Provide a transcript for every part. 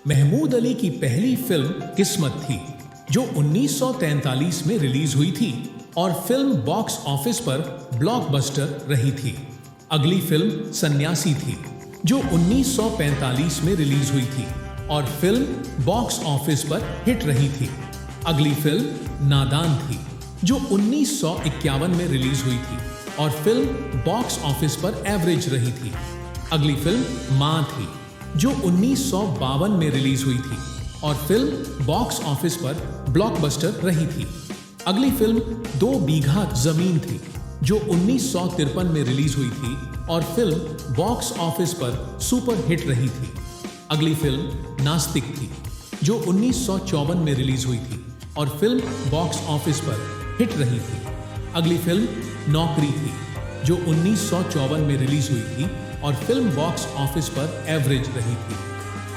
महमूद अली की पहली फिल्म किस्मत थी, जो 1943 में रिलीज हुई थी और फिल्म बॉक्स ऑफिस पर ब्लॉकबस्टर रही थी। अगली फिल्म सन्यासी थी, जो 1945 में रिलीज हुई थी और फिल्म बॉक्स ऑफिस पर हिट रही थी। अगली फिल्म नादान थी, जो 1951 में रिलीज हुई थी और फिल्म बॉक्स ऑफिस पर एवरेज रही थी। अगली फिल्म मां थी, जो 1952 में रिलीज हुई थी और फिल्म बॉक्स ऑफिस पर ब्लॉकबस्टर रही थी। अगली फिल्म 2 बीघा जमीन थी, जो 1953 में रिलीज हुई थी और फिल्म बॉक्स ऑफिस पर सुपर हिट रही थी। अगली फिल्म नास्तिक थी, जो 1954 में रिलीज हुई थी और फिल्म बॉक्स ऑफिस पर हिट रही थी। अगली फिल्म नौकरी थी, जो 1954 में रिलीज हुई थी और फिल्म बॉक्स ऑफिस पर एवरेज रही थी।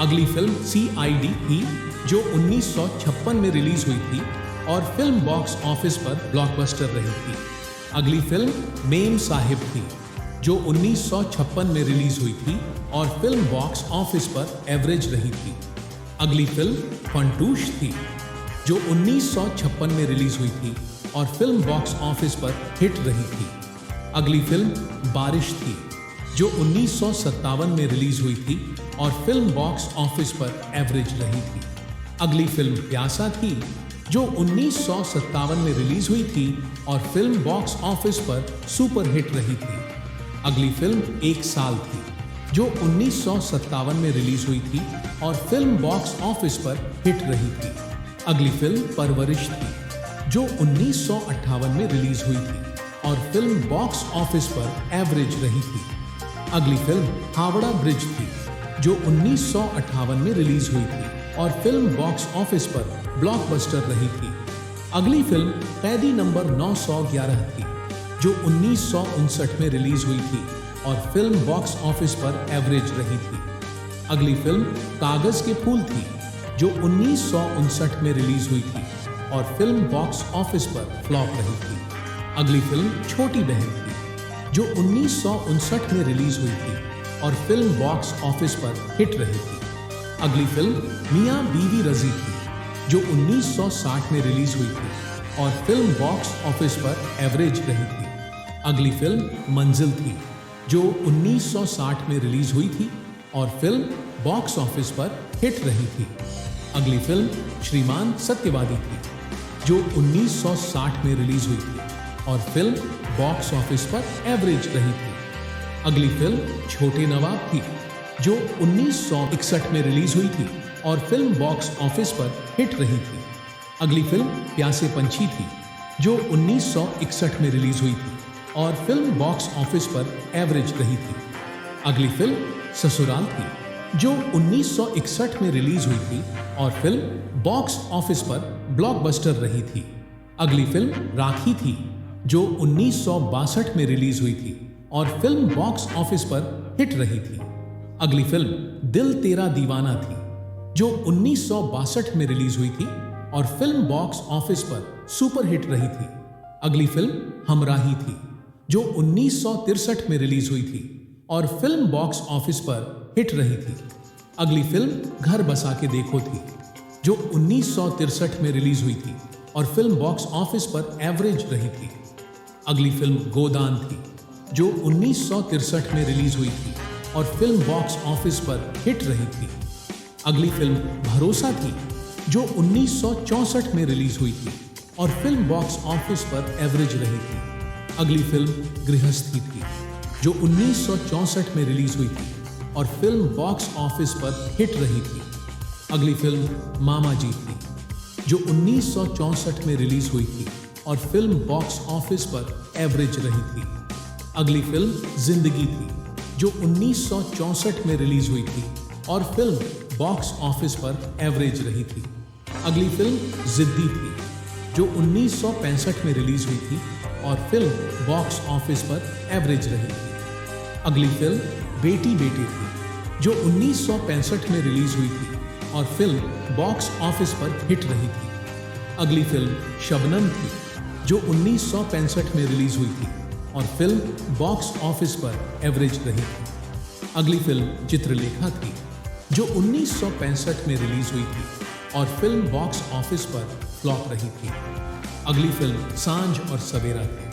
अगली फिल्म CID थी, जो 1956 में रिलीज हुई थी और फिल्म बॉक्स ऑफिस पर ब्लॉकबस्टर रही थी। अगली फिल्म मेम साहिब थी, जो 1956 में रिलीज हुई थी और फिल्म बॉक्स ऑफिस पर एवरेज रही थी। अगली फिल्म फंटूश थी, जो 1956 में रिलीज हुई थी और फिल्म बॉक्स ऑफिस पर हिट रही थी। अगली फिल्म बारिश थी, जो 1957 में रिलीज हुई थी और फिल्म बॉक्स ऑफिस पर एवरेज रही थी। अगली फिल्म प्यासा थी, जो 1957 में रिलीज हुई थी और फिल्म बॉक्स ऑफिस पर सुपर हिट रही थी। अगली फिल्म एक साल थी, जो 1957 में रिलीज हुई थी और फिल्म बॉक्स ऑफिस पर हिट रही थी। अगली फिल्म परवरिश थी, जो 1958 में रिलीज हुई थी और फिल्म बॉक्स ऑफिस पर एवरेज रही थी। अगली फिल्म हावड़ा ब्रिज थी, जो 1958 में रिलीज हुई थी और फिल्म बॉक्स ऑफिस पर ब्लॉकबस्टर रही थी। अगली फिल्म कैदी नंबर 911 थी, जो 1959 में रिलीज हुई थी और फिल्म बॉक्स ऑफिस पर एवरेज रही थी। अगली फिल्म कागज के फूल थी, जो 1959 में रिलीज हुई थी और फिल्म बॉक्स ऑफिस पर फ्लॉप रही थी। अगली फिल्म छोटी बहन थी, जो 1959 में रिलीज हुई थी और फिल्म बॉक्स ऑफिस पर हिट रही थी। अगली फिल्म मियां बीवी रजी थी, जो 1960 में रिलीज हुई थी और फिल्म बॉक्स ऑफिस पर एवरेज रही थी। अगली फिल्म मंजिल थी, जो 1960 में रिलीज हुई थी और फिल्म बॉक्स ऑफिस पर हिट रही थी। अगली फिल्म श्रीमान सत्यवादी थी, जो 1960 में रिलीज हुई थी और फिल्म बॉक्स ऑफिस पर एवरेज रही थी। अगली फिल्म छोटे नवाब थी, जो 1961 में रिलीज हुई थी और फिल्म बॉक्स ऑफिस पर हिट रही थी। अगली फिल्म प्यासे पंछी थी, जो 1961 में रिलीज हुई थी और फिल्म बॉक्स ऑफिस पर एवरेज रही थी। अगली फिल्म ससुराल थी, जो 1961 में रिलीज हुई थी और फिल्म बॉक्स ऑफिस पर ब्लॉकबस्टर रही थी। अगली फिल्म राखी थी, जो 1962 में रिलीज हुई थी और फिल्म बॉक्स ऑफिस पर हिट रही थी। अगली फिल्म दिल तेरा दीवाना थी, जो 1962 में रिलीज हुई थी और फिल्म बॉक्स ऑफिस पर सुपर हिट रही थी। अगली फिल्म हमराही थी, जो 1963 में रिलीज हुई थी और फिल्म बॉक्स ऑफिस पर हिट रही थी। अगली फिल्म घर बसा के देखो थी, जो 1963 में रिलीज हुई थी और फिल्म बॉक्स ऑफिस पर एवरेज रही थी। अगली फिल्म गोदान थी, जो 1963 में रिलीज हुई थी और फिल्म बॉक्स ऑफिस पर हिट रही थी। अगली फिल्म भरोसा थी, जो 1964 में रिलीज हुई थी और फिल्म बॉक्स ऑफिस पर एवरेज रही थी। अगली फिल्म गृहस्थी थी, जो 1964 में रिलीज हुई थी और फिल्म बॉक्स ऑफिस पर हिट रही थी। अगली फिल्म मामा जी थी, जो 1964 में रिलीज हुई थी और फिल्म बॉक्स ऑफिस पर एवरेज रही थी। अगली फिल्म जिंदगी थी, जो 1964 में रिलीज हुई थी और फिल्म बॉक्स ऑफिस पर एवरेज रही थी। अगली फिल्म जिद्दी थी, जो 1965 में रिलीज हुई थी और फिल्म बॉक्स ऑफिस पर एवरेज रही थी। अगली फिल्म बेटी बेटी थी, जो 1965 में रिलीज हुई थी और फिल्म बॉक्स ऑफिस पर हिट रही थी। अगली फिल्म शबनम थी, जो 1965 में रिलीज हुई थी और फिल्म बॉक्स ऑफिस पर एवरेज रही थी। अगली फिल्म चित्रलेखा थी, जो 1965 में रिलीज हुई थी और फिल्म बॉक्स ऑफिस पर फ्लॉप रही थी। अगली फिल्म सांझ और सवेरा थी,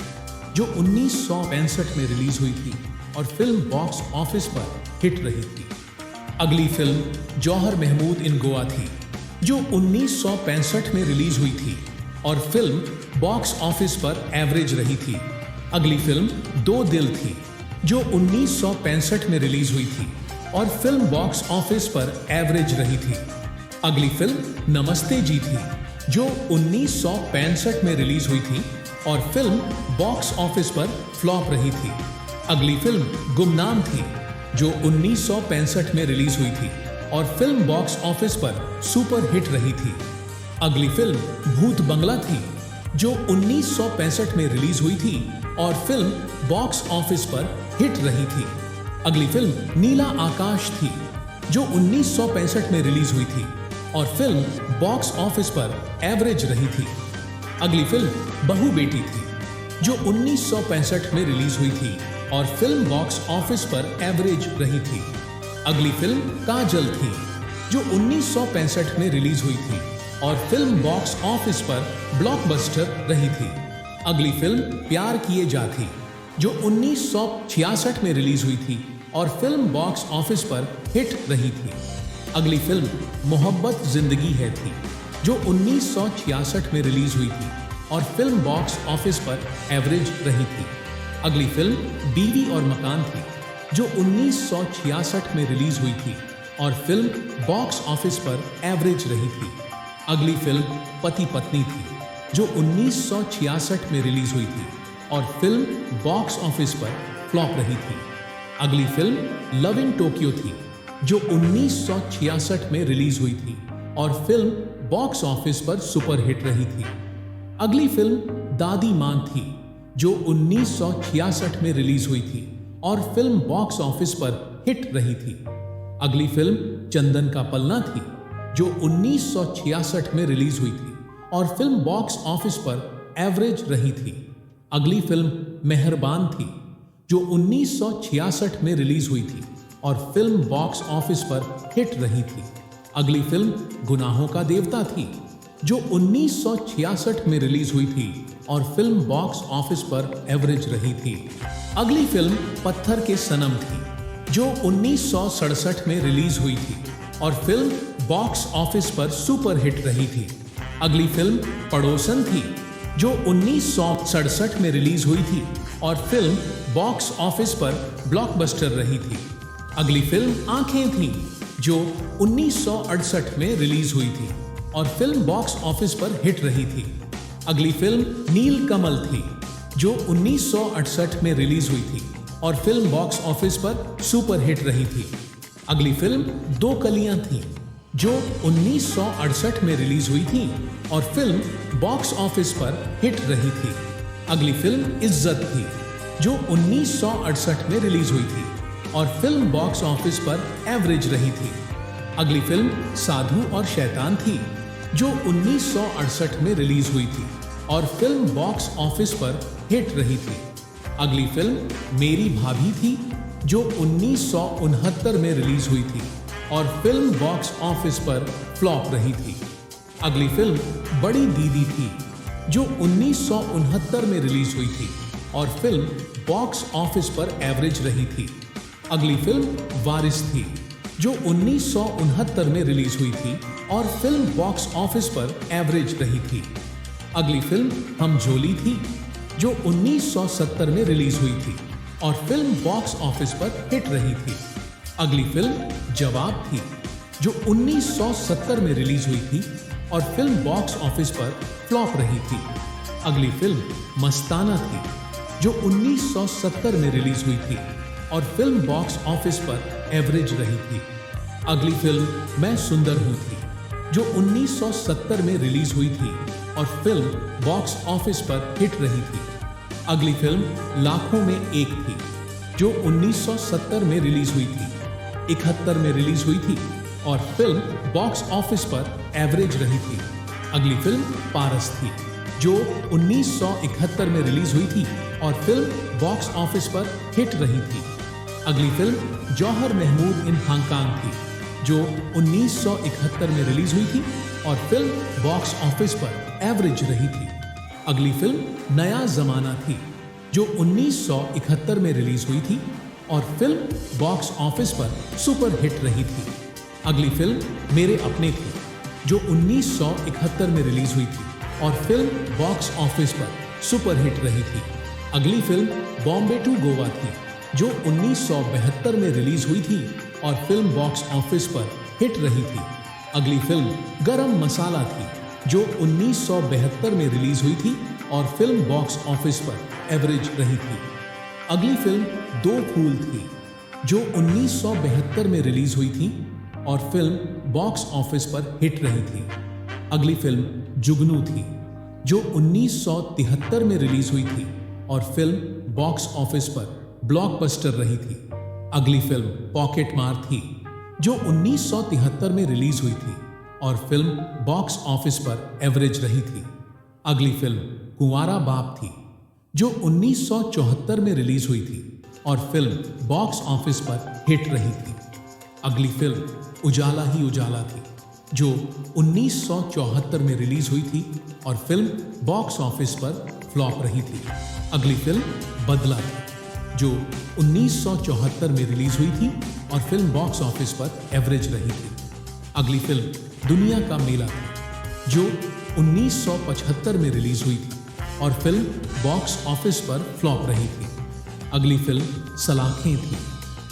जो 1965 में रिलीज हुई थी और फिल्म बॉक्स ऑफिस पर हिट रही थी। अगली फिल्म जौहर महमूद इन गोवा थी, जो 1965 में रिलीज हुई थी और फिल्म बॉक्स ऑफिस पर एवरेज रही थी। अगली फिल्म दो दिल थी, जो 1965 में रिलीज हुई थी और फिल्म बॉक्स ऑफिस पर एवरेज रही थी। अगली फिल्म नमस्ते जी थी, जो 1965 में रिलीज हुई थी और फिल्म बॉक्स ऑफिस पर फ्लॉप रही थी। अगली फिल्म गुमनाम थी, जो 1965 में रिलीज हुई थी और फिल्म बॉक्स ऑफिस पर सुपर हिट रही थी। अगली फिल्म भूत बंगला थी, जो 1965 में रिलीज हुई थी और फिल्म बॉक्स ऑफिस पर हिट रही थी। अगली फिल्म नीला आकाश थी, जो 1965 में रिलीज हुई थी और फिल्म बॉक्स ऑफिस पर एवरेज रही थी। अगली फिल्म बहू बेटी थी, जो 1965 में रिलीज हुई थी और फिल्म बॉक्स ऑफिस पर एवरेज रही थी। अगली फिल्म काजल थी, जो 1965 में रिलीज हुई थी और फिल्म बॉक्स ऑफिस पर ब्लॉकबस्टर रही थी। अगली फिल्म प्यार किए जा थी, जो 1966 में रिलीज हुई थी और फिल्म बॉक्स ऑफिस पर हिट रही थी। अगली फिल्म मोहब्बत जिंदगी है थी, जो 1966 में रिलीज हुई थी और फिल्म बॉक्स ऑफिस पर एवरेज रही थी। अगली फिल्म बीवी और मकान थी, जो 1966 में रिलीज हुई थी और फिल्म बॉक्स ऑफिस पर एवरेज रही थी। अगली फिल्म पति पत्नी थी, जो 1966 में रिलीज हुई थी और फिल्म बॉक्स ऑफिस पर फ्लॉप रही थी। अगली फिल्म लव इन टोक्यो थी, जो 1966 में रिलीज हुई थी और फिल्म बॉक्स ऑफिस पर सुपर हिट रही थी। अगली फिल्म दादी मान थी, जो 1966 में रिलीज हुई थी और फिल्म बॉक्स ऑफिस पर हिट रही थी। अगली फिल्म चंदन का पलना थी, जो 1966 में रिलीज हुई थी और फिल्म बॉक्स ऑफिस पर एवरेज रही थी। अगली फिल्म मेहरबान थी, जो 1966 में रिलीज हुई थी और फिल्म बॉक्स ऑफिस पर हिट रही थी। अगली फिल्म गुनाहों का देवता थी, जो 1966 में रिलीज हुई थी और फिल्म बॉक्स ऑफिस पर एवरेज रही थी। अगली फिल्म पत्थर के सनम थी, जो 1967 में रिलीज हुई थी और फिल्म बॉक्स ऑफिस पर सुपर हिट रही थी। अगली फिल्म पड़ोसन थी, जो 1967 में रिलीज हुई थी और फिल्म बॉक्स ऑफिस पर ब्लॉकबस्टर रही थी। अगली फिल्म आंखें थी, जो 1968 में रिलीज हुई थी और फिल्म बॉक्स ऑफिस पर हिट रही थी। अगली फिल्म नील कमल थी, जो 1968 में रिलीज हुई थी और फिल्म बॉक्स ऑफिस पर सुपर हिट रही थी। अगली फिल्म दो कलियां थी, जो 1968 में रिलीज हुई थी और फिल्म बॉक्स ऑफिस पर हिट रही थी। अगली फिल्म इज्जत थी, जो 1968 में रिलीज हुई थी और फिल्म बॉक्स ऑफिस पर एवरेज रही थी। अगली फिल्म साधु और शैतान थी, जो 1968 में रिलीज हुई थी और फिल्म बॉक्स ऑफिस पर हिट रही थी। अगली फिल्म मेरी भाभी थी, जो 1969 में रिलीज हुई थी और फिल्म बॉक्स ऑफिस पर फ्लॉप रही थी। अगली फिल्म बड़ी दीदी थी, जो 1969 में रिलीज हुई थी और फिल्म बॉक्स ऑफिस पर एवरेज रही थी। अगली फिल्म वारिस थी, जो 1969 में रिलीज हुई थी और फिल्म बॉक्स ऑफिस पर एवरेज रही थी। अगली फिल्म हम जोली थी, जो 1970 में रिलीज हुई थी और फिल्म बॉक्स ऑफिस पर हिट रही थी। अगली फिल्म जवाब थी, जो 1970 में रिलीज हुई थी और फिल्म बॉक्स ऑफिस पर फ्लॉप रही थी। अगली फिल्म मस्ताना थी, जो 1970 में रिलीज हुई थी और फिल्म बॉक्स ऑफिस पर एवरेज रही थी। अगली फिल्म मैं सुंदर हूँ थी, जो 1970 में रिलीज हुई थी और फिल्म बॉक्स ऑफिस पर हिट रही थी। अगली फिल्म लाखों में एक थी, जो 1970 में रिलीज हुई थी, 71 में रिलीज हुई थी और फिल्म बॉक्स ऑफिस पर एवरेज रही थी। अगली फिल्म पारस थी, जो 1971 में रिलीज हुई थी और फिल्म बॉक्स ऑफिस पर हिट रही थी। अगली फिल्म जौहर महमूद इन हांगकांग थी, जो 1971 में रिलीज हुई थी और फिल्म बॉक्स ऑफिस पर एवरेज रही थी। अगली फिल्म नया जमाना थी, जो 1971 में रिलीज हुई थी और फिल्म बॉक्स ऑफिस पर सुपर हिट रही थी। अगली फिल्म मेरे अपने थी, जो 1971 में रिलीज हुई थी और फिल्म बॉक्स ऑफिस पर सुपर हिट रही थी। अगली फिल्म बॉम्बे टू गोवा थी, जो 1972 में रिलीज हुई थी और फिल्म बॉक्स ऑफिस पर हिट रही थी। अगली फिल्म गरम मसाला थी, जो 1972 में रिलीज हुई थी और फिल्म बॉक्स ऑफिस पर एवरेज रही थी। अगली फिल्म दो फूल थी, जो 1972 में रिलीज हुई थी और फिल्म बॉक्स ऑफिस पर हिट रही थी। अगली फिल्म जुगनू थी, जो 1973 में रिलीज हुई थी और फिल्म बॉक्स ऑफिस पर ब्लॉकबस्टर रही थी। अगली फिल्म पॉकेट मार थी, जो 1973 में रिलीज हुई थी और फिल्म बॉक्स ऑफिस पर एवरेज रही थी। अगली फिल्म कुंवारा बाप थी, जो 1974 में रिलीज हुई थी और फिल्म बॉक्स ऑफिस पर हिट रही थी। अगली फिल्म उजाला ही उजाला थी, जो 1974 में रिलीज हुई थी और फिल्म बॉक्स ऑफिस पर फ्लॉप रही थी। अगली फिल्म बदला थी, जो 1974 में रिलीज हुई थी और फिल्म बॉक्स ऑफिस पर एवरेज रही थी। अगली फिल्म दुनिया का मेला थी, जो 1975 में रिलीज हुई थी और फिल्म बॉक्स ऑफिस पर फ्लॉप रही थी। अगली फिल्म सलाखें थी,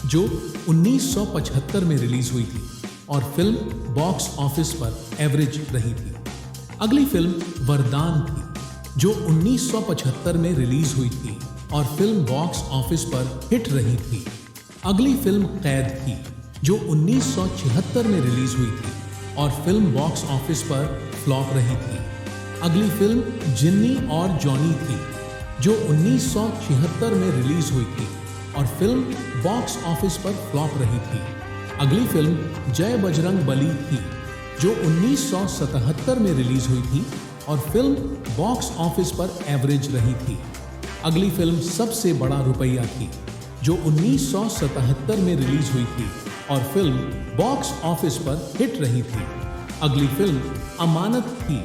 जो 1975 में रिलीज हुई थी और फिल्म बॉक्स ऑफिस पर एवरेज रही थी। अगली फिल्म वरदान थी, जो 1975 में रिलीज हुई थी और फिल्म बॉक्स ऑफिस पर हिट रही थी। अगली फिल्म कैद थी, जो 1976 में रिलीज हुई थी और फिल्म बॉक्स ऑफिस पर फ्लॉप रही थी। अगली फिल्म जिन्नी और जॉनी थी, जो 1976 में रिलीज हुई थी और फिल्म बॉक्स ऑफिस पर फ्लॉप रही थी। अगली फिल्म जय बजरंग बली थी, जो 1977 में रिलीज हुई थी और फिल्म बॉक्स ऑफिस पर एवरेज रही थी। अगली फिल्म सबसे बड़ा रुपया थी, जो 1977 में रिलीज हुई थी और फिल्म बॉक्स ऑफिस पर हिट रही थी। अगली फिल्म अमानत थी,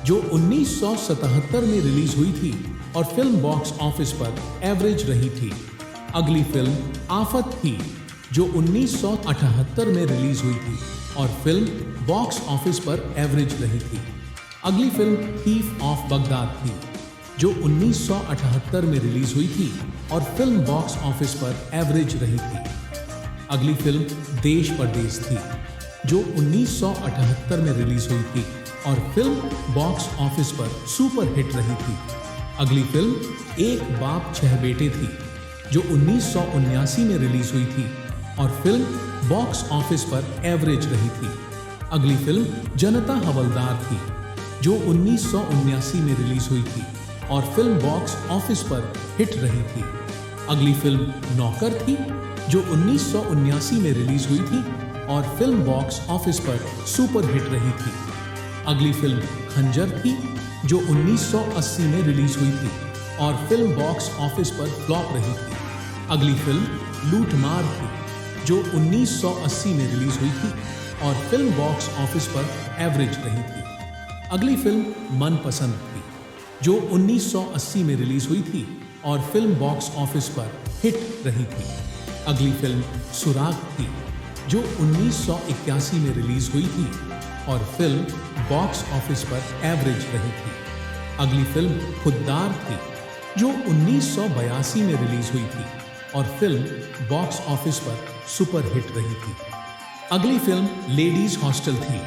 जो 1977 में रिलीज हुई थी और फिल्म बॉक्स ऑफिस पर एवरेज रही थी। अगली फिल्म आफत थी, जो 1978 में रिलीज हुई थी और फिल्म बॉक्स ऑफिस पर एवरेज रही थी। अगली फिल्म थीफ ऑफ बगदाद थी, जो 1978 में रिलीज हुई थी और फिल्म बॉक्स ऑफिस पर एवरेज रही थी। अगली फिल्म देश परदेश थी, जो 1978 में रिलीज हुई थी और फिल्म बॉक्स ऑफिस पर सुपर हिट रही थी। अगली फिल्म एक बाप छह बेटे थी, जो 1979 में रिलीज हुई थी और फिल्म बॉक्स ऑफिस पर एवरेज रही थी। अगली फिल्म जनता हवलदार थी, जो 1979 में रिलीज हुई थी और फिल्म बॉक्स ऑफिस पर हिट रही थी। अगली फिल्म नौकर थी, जो 1979 में रिलीज हुई थी और फिल्म बॉक्स ऑफिस पर सुपर हिट रही थी। अगली फिल्म खंजर थी, जो 1980 में रिलीज हुई थी और फिल्म बॉक्स ऑफिस पर फ्लॉप रही थी। अगली फिल्म लूटमार थी, जो 1980 में रिलीज हुई थी और फिल्म बॉक्स ऑफिस पर एवरेज रही थी। अगली फिल्म मनपसंद थी, जो 1980 में रिलीज हुई थी और फिल्म बॉक्स ऑफिस पर हिट रही थी। अगली फिल्म सुराग थी, जो 1981 में रिलीज हुई थी और फिल्म बॉक्स ऑफिस पर एवरेज रही थी। अगली फिल्म खुददार थी, जो 1982 में रिलीज हुई थी और फिल्म बॉक्स ऑफिस पर सुपर हिट रही थी। अगली फिल्म लेडीज हॉस्टल थी,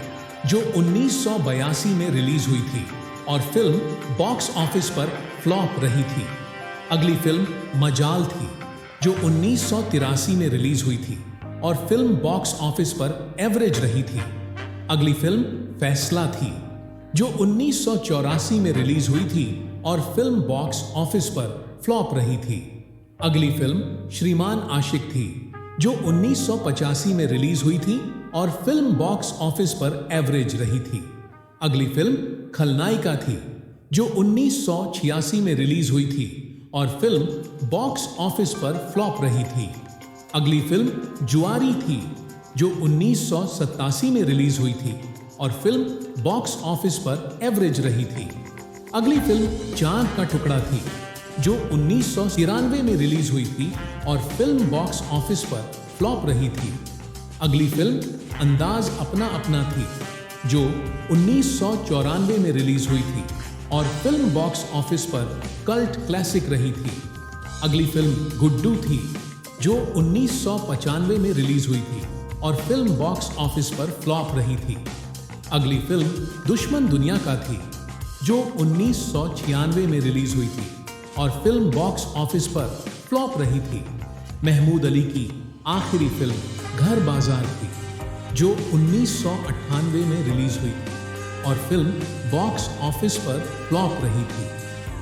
जो 1982 में रिलीज हुई थी और फिल्म बॉक्स ऑफिस पर फ्लॉप रही थी। अगली फिल्म मजाल थी, जो 1983 में रिलीज हुई थी और फिल्म बॉक्स ऑफिस पर एवरेज रही थी। अगली फिल्म फैसला थी, जो 1984 में रिलीज हुई थी और फिल्म बॉक्स ऑफिस पर फ्लॉप रही थी। अगली फिल्म श्रीमान आशिक थी, जो 1985 में रिलीज हुई थी और फिल्म बॉक्स ऑफिस पर एवरेज रही थी। अगली फिल्म खलनायिका थी, जो 1986 में रिलीज हुई थी और फिल्म बॉक्स ऑफिस पर फ्लॉप रही थी। अगली फिल्म जुआरी थी, जो 1987 में रिलीज हुई थी और फिल्म बॉक्स ऑफिस पर एवरेज रही थी। अगली फिल्म चांद का टुकड़ा थी, जो 1993 में रिलीज हुई थी और फिल्म बॉक्स ऑफिस पर फ्लॉप रही थी। अगली फिल्म अंदाज अपना अपना थी, जो 1994 में रिलीज हुई थी और फिल्म बॉक्स ऑफिस पर कल्ट क्लासिक रही थी। अगली फिल्म गुड्डू थी, जो 1995 में रिलीज हुई थी और फिल्म बॉक्स ऑफिस पर फ्लॉप रही थी। अगली फिल्म दुश्मन दुनिया का थी, जो 1996 में रिलीज हुई थी और फिल्म बॉक्स ऑफिस पर फ्लॉप रही थी। महमूद अली की आखिरी फिल्म घर बाजार थी, जो 1998 में रिलीज हुई थी और फिल्म बॉक्स ऑफिस पर फ्लॉप रही थी।